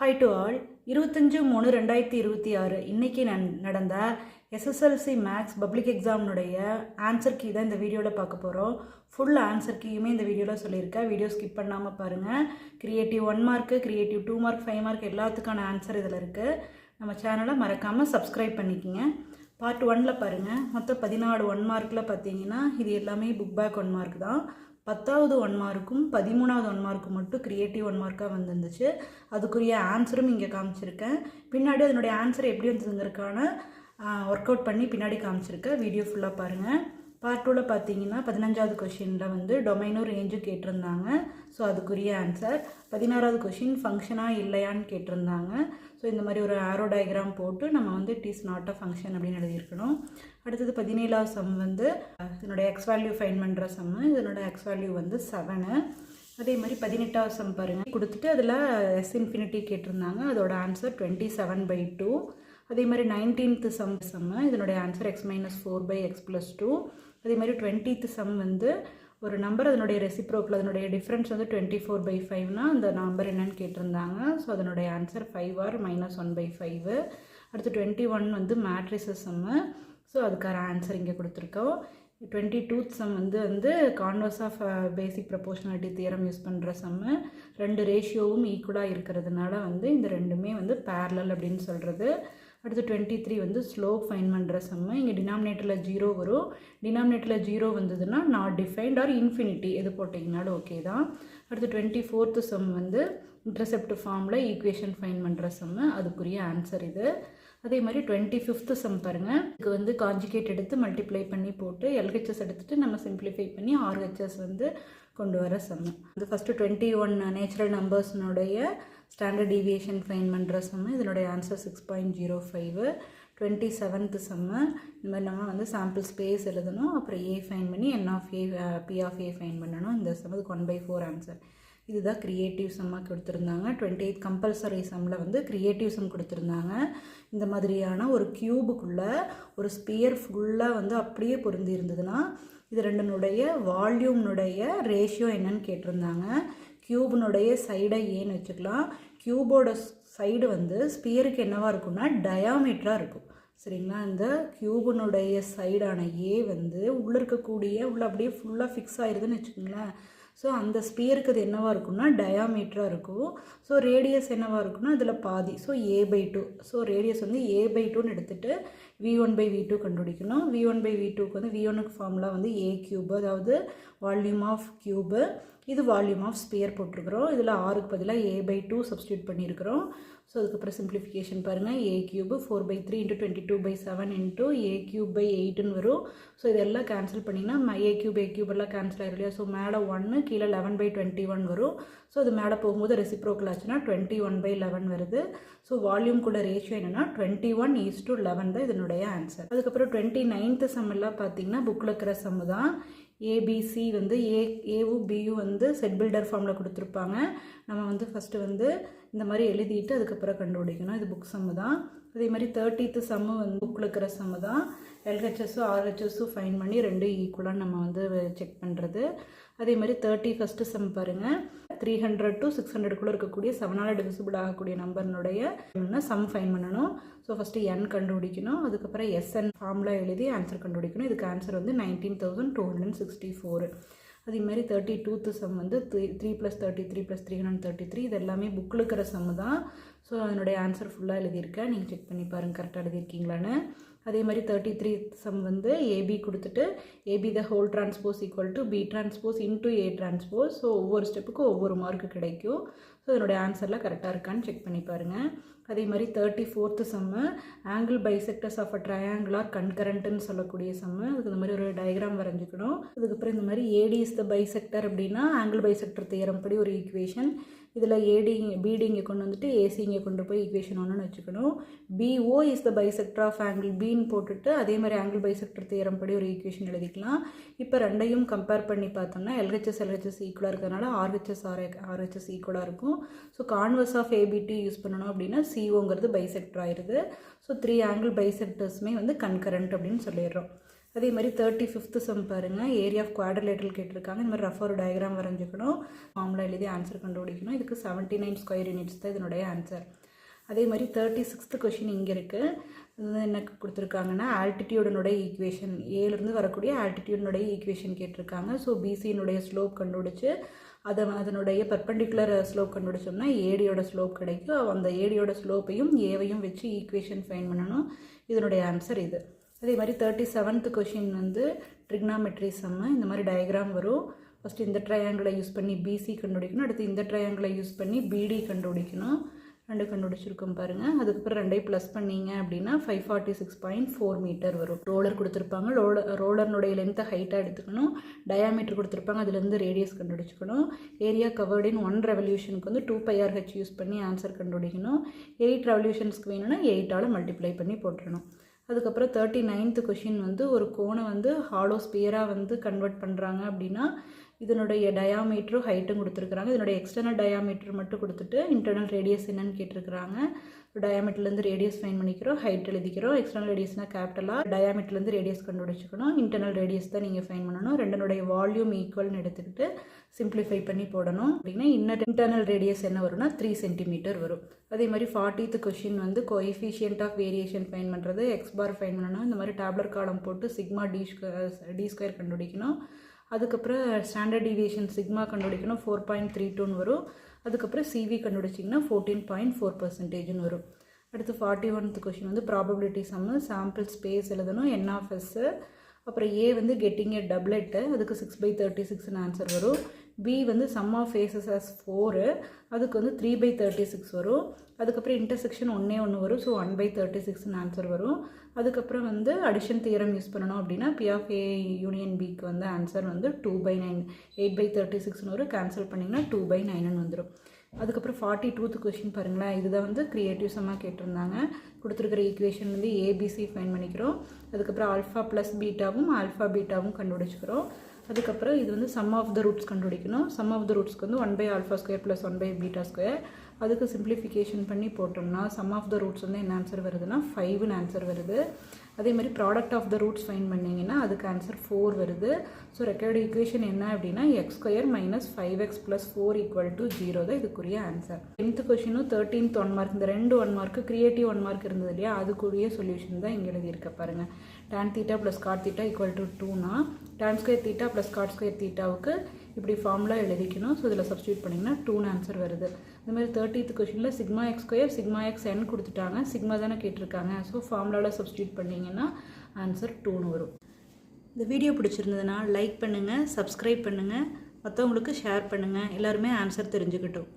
Hi to all. 25/3/2026 இன்னைக்கு நடந்த SSLC maths public எக்ஸாம்னுடைய ஆன்சர் கீ தான் இந்த வீடியோவில் பார்க்க போகிறோம். ஃபுல் ஆன்சர் கீயுமே இந்த வீடியோவில் சொல்லியிருக்கேன். வீடியோ ஸ்கிப் பண்ணாமல் பாருங்கள். Creative 1 mark, creative 2 mark, 5 mark எல்லாத்துக்கான ஆன்சர் இதில் இருக்குது. நம்ம சேனலை மறக்காமல் சப்ஸ்கிரைப் பண்ணிக்கிங்க. பார்ட் 1ல் பாருங்கள். மொத்தம் 14 1 மார்க்கில் பார்த்தீங்கன்னா இது எல்லாமே புக் பேக் 1 மார்க் தான். 10வது 1 மார்க்கும் 13வது 1 மார்க்கும் மட்டும் கிரியேட்டிவ் 1 மார்க்காக வந்துருந்துச்சு. அதுக்குரிய ஆன்சரும் இங்கே காமிச்சிருக்கேன். பின்னாடி அதனுடைய ஆன்சர் எப்படி வந்ததுங்கிறதுக்கான ஒர்க் அவுட் பண்ணி பின்னாடி காமிச்சிருக்கேன். வீடியோ ஃபுல்லாக பாருங்கள். பார்ட் 2ல் பார்த்தீங்கன்னா 15வது கொஷினில் வந்து டொமைனும் ரேஞ்சும் கேட்டிருந்தாங்க. ஸோ அதுக்குரிய ஆன்சர். 16வது கொஷின் ஃபங்க்ஷனாக இல்லையான்னு கேட்டிருந்தாங்க. ஸோ இந்த மாதிரி ஒரு ஆரோ டயக்ராம் போட்டு நம்ம வந்து it is not a function அப்படின்னு எழுதியிருக்கணும். அடுத்தது 17வது சம் வந்து இதனுடைய எக்ஸ் வேல்யூ ஃபைன் பண்ணுற சம்மு. இதனோட எக்ஸ் வேல்யூ வந்து 7. அதே மாதிரி 18வது சம் பாருங்கள் கொடுத்துட்டு அதில் எஸ் இன்ஃபினிட்டி கேட்டிருந்தாங்க. அதோட ஆன்சர் 27/2. அதே மாதிரி 19th சம்மு இதனுடைய ஆன்சர் x-4/x+2. அதே மாதிரி 20th சம் வந்து ஒரு நம்பர் அதனுடைய ரெசிப்ரோக்கில் அதனுடைய டிஃப்ரென்ஸ் வந்து 24/5னா அந்த நம்பர் என்னன்னு கேட்டிருந்தாங்க. ஸோ அதனுடைய ஆன்சர் 5 or -1/5. அடுத்து 21 வந்து மேட்ரிசஸ் சம்மு. ஸோ அதுக்கான ஆன்சர் இங்கே கொடுத்துருக்கோம். 22th சம் வந்து converse of basic proportionality theorem use பண்ணுற சம்மு. 2 ரேஷியோவும் ஈக்குவலாக இருக்கிறதுனால வந்து இந்த ரெண்டுமே வந்து பேரலல் அப்படின்னு சொல்கிறது. அடுத்து 23 வந்து ஸ்லோப் ஃபைன் பண்ணுற சம்மு. இங்கே டினாமினேட்டரில் 0 வரும். டினாமினேட்டரில் 0 வந்ததுன்னா நாட் டிஃபைன்ட் ஆர் இன்ஃபினிட்டி எது போட்டிங்கனாலும் ஓகே தான். அடுத்து 24th சம் வந்து இன்டர்செப்ட் ஃபார்மில் ஈக்குவேஷன் ஃபைன் பண்ணுற சம்மு. அதுக்குரிய ஆன்சர் இது. அதே மாதிரி 25th சம் பாருங்கள். இதுக்கு வந்து கான்ஜுகேட் எடுத்து மல்டிப்ளை பண்ணி போட்டு எல்ஹெச்எஸ் எடுத்துகிட்டு நம்ம சிம்பிளிஃபை பண்ணி ஆர்ஹெச்எஸ் வந்து கொண்டு வர சம்மு. அது ஃபஸ்ட்டு 21 நேச்சுரல் நம்பர்ஸ்னுடைய ஸ்டாண்டர்ட் டீவியேஷன் ஃபைன் பண்ணுற சம்மு. இதனுடைய ஆன்சர் 6.05. 27th சம்மு. இந்த மாதிரி நம்ம வந்து சாம்பிள் ஸ்பேஸ் எழுதணும். அப்புறம் ஏ ஃபைன் பண்ணி P ஃபைன் பண்ணணும். இந்த சம்முக்கு 1/4 ஆன்சர். இதுதான் கிரியேட்டிவ் சம்மாக கொடுத்துருந்தாங்க. 28th கம்பல்சரி சம்மில் வந்து கிரியேட்டிவ் சம் கொடுத்துருந்தாங்க. இந்த மாதிரியான ஒரு க்யூபுக்குள்ளே ஒரு ஸ்பியர் ஃபுல்லாக வந்து அப்படியே பொருந்தி இருந்ததுன்னா இது ரெண்டுனுடைய வால்யூம்னுடைய ரேஷியோ என்னன்னு கேட்டிருந்தாங்க. க்யூப்னுடைய சைடை ஏன்னு வச்சுக்கலாம். க்யூபோட சைடு வந்து ஸ்பியருக்கு என்னவாக இருக்கும்னா டயாமீட்டராக இருக்கும். சரிங்களா? இந்த க்யூபனுடைய சைடான ஏ வந்து உள்ளே இருக்கக்கூடிய உள்ள அப்படியே ஃபுல்லாக ஃபிக்ஸ் ஆயிடுதுன்னு வச்சுக்கோங்களேன். ஸோ அந்த ஸ்பியருக்கு அது என்னவாக இருக்கும்னா டயாமீட்டராக இருக்கும். ஸோ ரேடியஸ் என்னவாக இருக்குன்னா அதில் பாதி. So a/2. ஸோ ரேடியஸ் வந்து a/2ன்னு எடுத்துகிட்டு v1/v2 கண்டுபிடிக்கணும். v1/v2க்கு வந்து v1க்கு ஃபார்முலா வந்து a³ அதாவது வால்யூம் ஆஃப் க்யூபு. இது வால்யூம் ஆஃப் ஸ்பியர் போட்டிருக்கிறோம். இதில் 6க்கு பதிலாக a/2 சப்ஸ்டியூட் பண்ணியிருக்கிறோம். ஸோ அதுக்கப்புறம் சிம்பிளிஃபிகேஷன் பாருங்கள். a³ 4/3 × 22/7 × a³/8ன்னு வரும். ஸோ இதெல்லாம் கேன்சல் பண்ணிங்கன்னா a³ எல்லாம் கேன்சல் ஆகிடும் இல்லையா? ஸோ மேலே 1 கீழே 11/21 வரும். ஸோ அது மேலே போகும்போது ரெசிப்ரோக்கல் ஆச்சுன்னா 21/11 வருது. ஸோ வால்யூம் கூட ரேஷியோ என்னென்னா 21:11 தான் இதனுடைய ஆன்சர். அதுக்கப்புறம் 29th சம் எல்லாம் பார்த்தீங்கன்னா புக்கில் இருக்கிற சம்மு தான். ஏபிசி வந்து ஏவும் பியும் வந்து செட் பில்டர் ஃபார்மில் கொடுத்துருப்பாங்க. நம்ம வந்து ஃபஸ்ட்டு வந்து இந்த மாதிரி எழுதிட்டு அதுக்கப்புறம் கண்டுபிடிக்கணும். இது புக் சம்மு தான். அதே மாதிரி 30th சம்மு வந்து புக்கில் இருக்கிற சம்மு தான். எல்ஹெச்எஸும் ஆர்ஹெச்எஸும் ஃபைன் பண்ணி 2 ஈக்குவலாக நம்ம வந்து செக் பண்ணுறது. அதே மாதிரி 31st சம் பாருங்கள். 300 to 600க்குள்ளே இருக்கக்கூடிய 7ஆல் டிவிசிபிள் ஆகக்கூடிய நம்பர்னுடைய சம் ஃபைன் பண்ணணும். ஸோ ஃபஸ்ட்டு n கண்டுபிடிக்கணும். அதுக்கப்புறம் SN ஃபார்முலா எழுதி ஆன்சர் கண்டுபிடிக்கணும். இதுக்கு ஆன்சர் வந்து 19,264. அதே மாதிரி 32th சம் வந்து 3 + 33 + 333. இது எல்லாமே புக்கில் இருக்கிற சம்மு தான். ஸோ அதனுடைய ஆன்சர் ஃபுல்லாக எழுதியிருக்கேன். நீங்கள் செக் பண்ணி பாருங்கள் கரெக்டாக எழுதியிருக்கீங்களான்னு. அதே மாதிரி 33th சம் வந்து ஏபி கொடுத்துட்டு AB the whole transpose equal to B transpose into A transpose. So ஒவ்வொரு ஸ்டெப்புக்கும் ஒவ்வொரு மார்க்கு கிடைக்கும். ஸோ இதனுடைய ஆன்சர்லாம் கரெக்டாக இருக்கான்னு செக் பண்ணி பாருங்கள். அதே மாதிரி 34th sum angle bisectors of a triangle are கன்கரண்ட்டுன்னு சொல்லக்கூடிய சம்மு. அதுக்கு இந்த மாதிரி ஒரு டயக்ராம் வரைஞ்சிக்கணும். அதுக்கப்புறம் இந்த மாதிரி AD is the bisector அப்படின்னா ஆங்கிள் பைசெக்டர் தியரம் படி ஒரு ஈக்குவேஷன். இதில் பிடி இங்கே கொண்டு வந்துட்டு ஏசி இங்கே கொண்டு போய் ஈக்குவேஷன் 1ன்னு வச்சுக்கணும். BO is the bisector of angle பின்னு போட்டுட்டு அதே மாதிரி ஆங்கிள் பைசெக்டர் தியரம் படி ஒரு ஈக்குவேஷன் எழுதிக்கலாம். இப்போ ரெண்டையும் கம்பேர் பண்ணி பார்த்தோம்னா LHS ஈக்குவலாக இருக்கிறதுனால RHS ஈக்குவலாக இருக்கும். So converse of ABT use பண்ணணும் அப்படின்னா COங்கிறது பைசெக்டர் ஆயிடுது. ஸோ 3 ஆங்கிள் பைசெக்டர்ஸுமே வந்து கன்கரண்ட் அப்படின்னு சொல்லிடுறோம். அதே மாதிரி 35th சம் பாருங்கள், ஏரியா ஆஃப் குவாட்ரிலேட்டரல் கேட்டிருக்காங்க. இந்த மாதிரி ரஃபாக ஒரு டயக்ராம் வரைஞ்சிக்கணும், ஃபார்முலா எழுதி ஆன்சர் கண்டுபிடிக்கணும். இதுக்கு 79 ஸ்கொயர் யூனிட்ஸ் தான் இதனுடைய ஆன்சர். அதே மாதிரி 36th கொஷின் இங்கே இருக்குது. இது என்ன கொடுத்துருக்காங்கன்னா ஆல்டிடியூடனுடைய ஈக்குவேஷன், ஏலேருந்து வரக்கூடிய ஆல்டிடியூடனுடைய ஈக்குவேஷன் கேட்டிருக்காங்க. ஸோ பிசியினுடைய ஸ்லோப் கண்டுபிடிச்சி அதனுடைய பெர்பெண்டிகுலர் ஸ்லோப் கண்டுபிடிச்சோம்னா ஏடியோட ஸ்லோப் கிடைக்கும். அந்த ஏடியோட ஸ்லோப்பையும் ஏவையும் வச்சு ஈக்குவேஷன் ஃபைன் பண்ணணும். இதனுடைய ஆன்சர் இது. அதே மாதிரி 37th கொஷின் வந்து ட்ரிக்னாமெட்ரி சம்மு. இந்த மாதிரி டயக்ராம் வரும். ஃபஸ்ட்டு இந்த ட்ரையாங்கிளை யூஸ் பண்ணி பிசி கண்டுபிடிக்கணும், அடுத்து இந்த ட்ரையாங்கிளை யூஸ் பண்ணி பிடி கண்டுபிடிக்கணும். ரெண்டு கண்டுபிடிச்சிருக்கோம் பாருங்கள். அதுக்கப்புறம் ரெண்டையும் ப்ளஸ் பண்ணிங்க அப்படின்னா 546.4 மீட்டர் வரும். ரோலர் கொடுத்துருப்பாங்க, ரோலர்னுடைய லென்த்தை ஹைட்டாக எடுத்துக்கணும். டயாமீட்டர் கொடுத்துருப்பாங்க, அதுலேருந்து ரேடியஸ் கண்டுபிடிச்சிக்கணும். ஏரியா கவர்டு இன் 1 ரெவல்யூஷனுக்கு வந்து 2πRH யூஸ் பண்ணி ஆன்சர் கண்டுபிடிக்கணும். 8 ரெவல்யூஷன்ஸ்க்கு வேணும்னா 8ஆல் மல்டிப்ளை பண்ணி போட்டுடணும். அதுக்கப்புறம் 39th கொஷின் வந்து ஒரு கோணை வந்து ஹாலோ ஸ்பியராக வந்து கன்வெர்ட் பண்ணுறாங்க அப்படின்னா இதனுடைய டயாமீட்டரும் ஹைட்டும் கொடுத்துருக்குறாங்க. இதனுடைய எக்ஸ்டர்னல் டயாமீட்டர் மட்டும் கொடுத்துட்டு இன்டர்னல் ரேடியஸ் என்னன்னு கேட்டிருக்கிறாங்க. டயாமீட்டர்லேருந்து ரேடியஸ் ஃபைன் பண்ணிக்கிறோம், ஹைட் எழுதிக்கிறோம். எக்ஸ்டர்னல் ரேடியஸ்னால் கேபிட்டலாக, டயாமீட்டர்லேருந்து ரேடியஸ் கண்டுபிடிச்சிக்கணும். இன்டர்னல் ரேடியஸ் தான் நீங்கள் ஃபைன் பண்ணணும். ரெண்டனுடைய வால்யூம் ஈக்குவல்னு எடுத்துக்கிட்டு சிம்பிளிஃபை பண்ணி போடணும். அப்படின்னா இன்டர்னல் ரேடியஸ் என்ன வரும்னா 3 சென்டிமீட்டர் வரும். அதே மாதிரி 40th கொஷின் வந்து கோஎஃபிஷியன்ட் ஆஃப் வேரியேஷன் ஃபைன் பண்ணுறது, எக்ஸ் பார் ஃபைன் பண்ணணும். இந்த மாதிரி டேப்லர் காலம் போட்டு சிக்மா டி ஸ்கொயர் கண்டுபிடிக்கணும். அதுக்கப்புறம் ஸ்டாண்டர்ட் டிவியேஷன் சிக்மா கண்டுபிடிக்கணும், 4.32 வரும். அதுக்கப்புறம் சிவி கண்டுபிடிச்சிங்கன்னா 14.4% வரும். அடுத்து 41th கொஷின் வந்து ப்ராபபிலிட்டி சம்மு, சாம்பிள் ஸ்பேஸ் எழுதணும், என்ஆஃப்எஸ்ஸு. அப்புறம் ஏ வந்து கெட்டிங் ஏ டப்லெட்டு, அதுக்கு 6/36 ஆன்சர் வரும். பி வந்து சம் ஆஃப் ஃபேஸஸ் ஆஸ் 4, அதுக்கு வந்து 3/36 வரும். அதுக்கப்புறம் இன்டர்செக்ஷன் ஒன்றே வரும், ஸோ 1/36 ஆன்சர் வரும். அதுக்கப்புறம் வந்து அடிஷன் தியரம் யூஸ் பண்ணணும் அப்படின்னா பி ஆஃப் ஏ யூனியன் பிக்கு வந்து ஆன்சர் வந்து 2/9, 8/36 வரும். கேன்சல் பண்ணிங்கன்னா 2/9 வந்துடும். அதுக்கப்புறம் 42th கொஷின் பாருங்களேன். இதுதான் வந்து க்ரியேட்டிவ் சம்மாக கேட்டிருந்தாங்க. கொடுத்துருக்கிற ஈக்குவேஷன் வந்து ஏபிசி ஃபைன் பண்ணிக்கிறோம். அதுக்கப்புறம் ஆல்ஃபா ப்ளஸ் பீட்டாவும் ஆல்ஃபா பீட்டாவும் கண்டுபிடிச்சிக்கிறோம். அதுக்கப்புறம் இது வந்து சம் ஆஃப் த ரூட்ஸ் கண்டுபிடிக்கணும். சம் ஆஃப் த ரூட்ஸ்க்கு வந்து 1/α² + 1/β². அதுக்கு சிம்பிளிஃபிகேஷன் பண்ணி போட்டோம்னா சம் ஆஃப் த ரூட்ஸ் வந்து என்ன ஆன்சர் வருதுன்னா 5ன்னு ஆன்சர் வருது. அதே மாதிரி product of the roots find பண்ணிங்கன்னா அதுக்கு ஆன்சர் 4 வருது. ஸோ ரெக்கார்டு ஈக்குவேஷன் என்ன அப்படின்னா x² - 5x + 4 = 0 தான் இதுக்குரிய ஆன்சர். 10th கொஷினும் 13th 1 மார்க், இந்த ரெண்டு 1 மார்க்கு கிரியேட்டிவ் 1 மார்க் இருந்தது இல்லையா, அதுக்குரிய சொல்யூஷன் தான் இங்கே எழுதியிருக்க பாருங்கள். tan θ + cot θ = 2னா tan² θ + cot² θவுக்கு இப்படி ஃபார்முலா எழுதிக்கணும். ஸோ இதில் சப்ஸ்டியூட் பண்ணிங்கன்னா 2ன்னு ஆன்சர் வருது. இந்த மாதிரி 30th கொஷினில் σx² σxn கொடுத்துட்டாங்க, சிக்மா தானே கேட்டிருக்காங்க. ஸோ ஃபார்முலாவில் சப்ஸ்டியூட் பண்ணிங்கன்னா ஆன்சர் 2ன்னு வரும். இந்த வீடியோ பிடிச்சிருந்ததுன்னா லைக் பண்ணுங்கள், சப்ஸ்கிரைப் பண்ணுங்கள், மற்றவங்களுக்கு ஷேர் பண்ணுங்கள். எல்லாருமே ஆன்சர் தெரிஞ்சுக்கிட்டோம்.